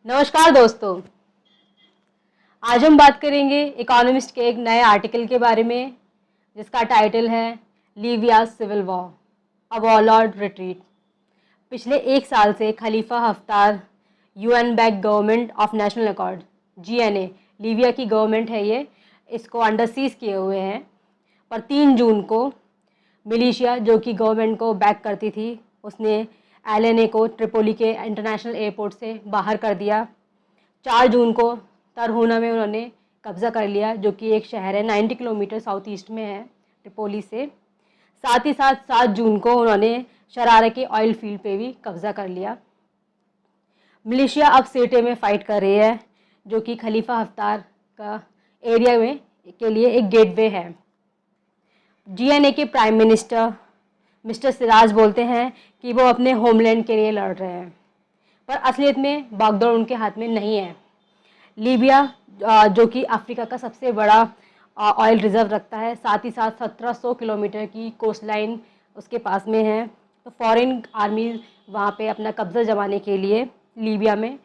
नमस्कार दोस्तों। आज हम बात करेंगे इकोनॉमिस्ट के एक नए आर्टिकल के बारे में जिसका टाइटल है लीबिया सिविल वॉर, अ वॉरलॉर्ड रिट्रीट। पिछले एक साल से Khalifa Haftar UN back government of national accord GNA, Libya की गवर्नमेंट है ये, इसको अंडर सीज किए हुए हैं। पर 3 जून को मिलिशिया जो कि गवर्नमेंट को बैक करती थी उसने एलएनए को ट्रिपोली के इंटरनेशनल एयरपोर्ट से बाहर कर दिया। 4 जून को तरहुना में उन्होंने कब्जा कर लिया, जो कि एक शहर है 90 किलोमीटर साउथ ईस्ट में है ट्रिपोली से। साथ ही साथ 7 जून को उन्होंने शरारा के ऑयल फील्ड पे भी कब्जा कर लिया। मिलिशिया अब सिरटे में फाइट कर रही है, जो कि खलीफा हफ्तार का एरिया में के लिए एक गेटवे है। जीएनए के प्राइम मिनिस्टर मिस्टर सिराज बोलते हैं कि वो अपने होमलैंड के लिए लड़ रहे हैं, पर असलियत में बागडोर उनके हाथ में नहीं है। लीबिया जो कि अफ्रीका का सबसे बड़ा ऑयल रिजर्व रखता है, साथ ही साथ 1700 किलोमीटर की कोस्ट लाइन उसके पास में है। तो फॉरेन आर्मी वहाँ पे अपना कब्जा जमाने के लिए लीबिया में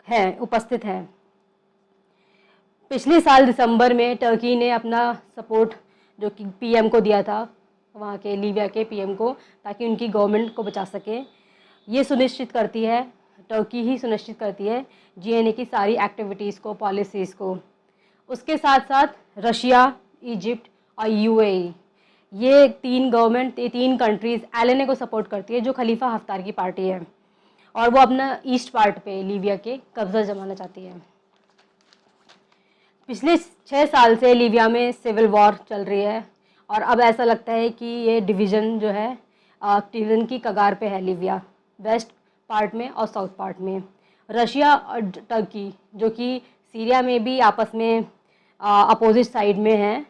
है, उपस्थित है। पिछले साल दिसंबर में टर्की ने अपना सपोर्ट जो कि पीएम को दिया था, वहाँ के लीबिया के पीएम को, ताकि उनकी गवर्नमेंट को बचा सके। ये सुनिश्चित करती है, टर्की ही सुनिश्चित करती है जीएनए की सारी एक्टिविटीज़ को, पॉलिसीज़ को। उसके साथ साथ रशिया, इजिप्ट और यूएई, ये 3 कंट्रीज़ एलएनए को सपोर्ट करती है, जो खलीफा हफ्तार की पार्टी है, और वो अपना ईस्ट पार्ट पे लीबिया के कब्जा जमाना चाहती है। पिछले 6 साल से लीबिया में सिविल वॉर चल रही है और अब ऐसा लगता है कि ये डिवीज़न जो है डिवीज़न की कगार पे है लीबिया, वेस्ट पार्ट में और साउथ पार्ट में। रशिया और टर्की जो कि सीरिया में भी आपस में अपोजिट साइड में हैं,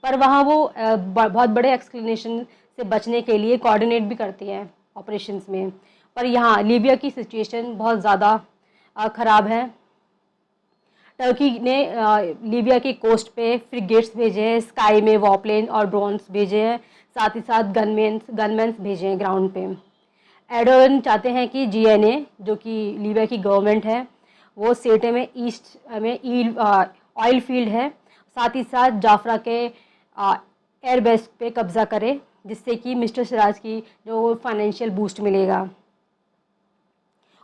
पर वहाँ वो बहुत बड़े एक्सक्लेनेशन से बचने के लिए कोऑर्डिनेट भी करती हैं ऑपरेशंस में। पर यहाँ लीबिया की सिचुएशन बहुत ज़्यादा ख़राब है। टर्की ने लीबिया की कोस्ट पे फ्रिगेट्स भेजे हैं, स्काई में वॉरप्लेन और ड्रोन्स भेजे हैं, साथ ही साथ गनमैन्स भेजे हैं ग्राउंड पे। एर्डोगन चाहते हैं कि जीएनए जो कि लीबिया की गवर्नमेंट है, वो सिरटे में ईस्ट में ऑयल फील्ड है, साथ ही साथ जाफरा के एयरबेस पे कब्जा करे, जिससे कि मिस्टर सिराज की जो फाइनेंशियल बूस्ट मिलेगा।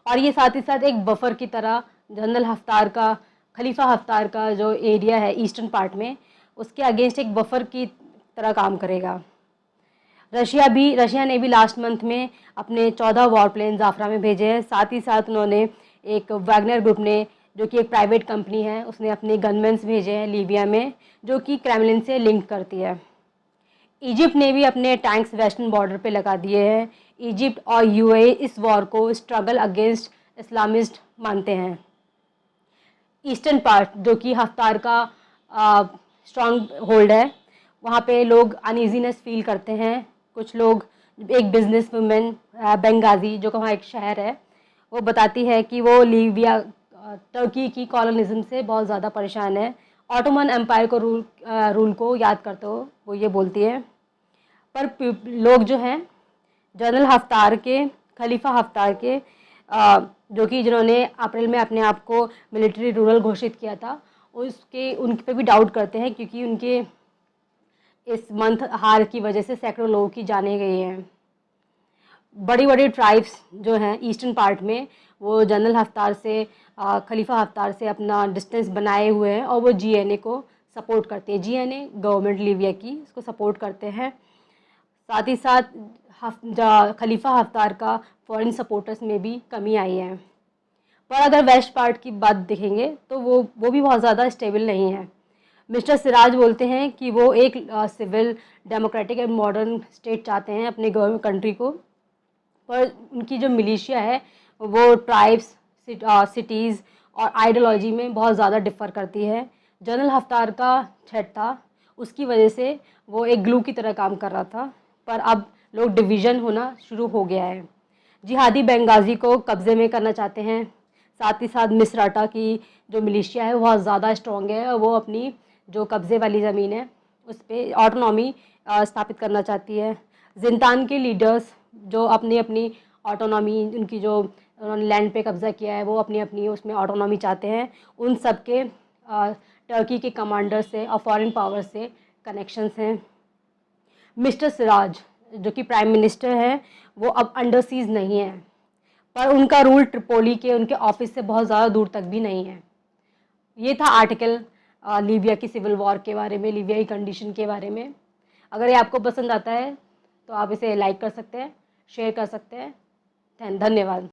और ये साथ ही साथ एक बफर की तरह जनरल हफ्तार का, खलीफा हफ्तार का जो एरिया है ईस्टर्न पार्ट में, उसके अगेंस्ट एक बफर की तरह काम करेगा। रशिया ने भी लास्ट मंथ में अपने 14 वॉरप्लेन जाफरा में भेजे हैं। साथ ही साथ उन्होंने एक वैगनर ग्रुप ने, जो कि एक प्राइवेट कंपनी है, उसने अपने गनमैन्स भेजे हैं लीबिया में, जो कि क्रेमलिन से लिंक करती है। इजिप्ट ने भी अपने टैंक्स वेस्टर्न बॉर्डर पे लगा दिए हैं। इजिप्ट और यूएई इस वॉर को स्ट्रगल अगेंस्ट इस्लामिस्ट मानते हैं। ईस्टर्न पार्ट जो कि हफ्तार का स्ट्रॉन्ग होल्ड है, वहाँ पे लोग अनईजीनेस फील करते हैं। कुछ लोग, एक बिजनेस वुमेन बेंगाजी जो कि वहाँ एक शहर है, वो बताती है कि वो लीबिया टर्की की कॉलोनिज्म से बहुत ज़्यादा परेशान है। ऑटोमन एम्पायर को रूल को याद करते हो वो ये बोलती है। पर लोग जो हैं जनरल हफ्तार के, खलीफा हफ्तार के जो कि जिन्होंने अप्रैल में अपने आप को मिलिट्री रूरल घोषित किया था, उन पे भी डाउट करते हैं, क्योंकि उनके इस मंथ हार की वजह से सैकड़ों लोगों की जाने गई हैं। बड़ी बड़ी ट्राइब्स जो हैं ईस्टर्न पार्ट में, वो जनरल हफ्तार से, खलीफा हफ्तार से अपना डिस्टेंस बनाए हुए हैं और वो जीएनए को सपोर्ट करते हैं। जीएनए गवर्नमेंट लीबिया की इसको सपोर्ट करते हैं। साथ ही साथ खलीफा हफ्तार का फॉरेन सपोर्टर्स में भी कमी आई है। पर अगर वेस्ट पार्ट की बात देखेंगे तो वो भी बहुत ज़्यादा स्टेबल नहीं है। मिस्टर सिराज बोलते हैं कि वो एक civil, democratic and modern state चाहते हैं अपने गवर्नमेंट कंट्री को, पर उनकी जो मिलिशिया है वो ट्राइब्स, सिटीज़ और आइडियोलॉजी में बहुत ज़्यादा डिफ़र करती है। जनरल हफ्तार का थ्रेट था, उसकी वजह से वो एक ग्लू की तरह काम कर रहा था, पर अब लोग डिवीज़न होना शुरू हो गया है। जिहादी बेंगाजी को कब्ज़े में करना चाहते हैं। साथ ही साथ मिसराटा की जो मिलिशिया है वो बहुत ज़्यादा स्ट्रॉन्ग है और वो अपनी जो कब्ज़े वाली ज़मीन है उस पर ऑटोनॉमी स्थापित करना चाहती है। जिंतान के लीडर्स जो अपनी अपनी ऑटोनॉमी, उनकी जो उन्होंने लैंड पे कब्जा किया है, वो अपनी अपनी उसमें ऑटोनॉमी चाहते हैं, उन सब के टर्की के कमांडर से और फॉरेन पावर से कनेक्शंस हैं। मिस्टर सिराज जो कि प्राइम मिनिस्टर हैं, वो अब अंडर सीज नहीं है, पर उनका रूल ट्रिपोली के उनके ऑफिस से बहुत ज़्यादा दूर तक भी नहीं है। ये था आर्टिकल लीबिया की सिविल वॉर के बारे में, लीबिया की कंडीशन के बारे में। अगर ये आपको पसंद आता है तो आप इसे लाइक कर सकते हैं, शेयर कर सकते हैं। धन्यवाद।